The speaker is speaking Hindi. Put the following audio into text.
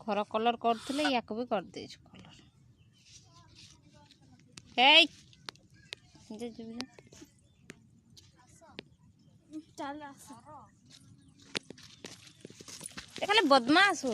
घर कलर करते या भी कर दे कलर खाली बदमाश हो।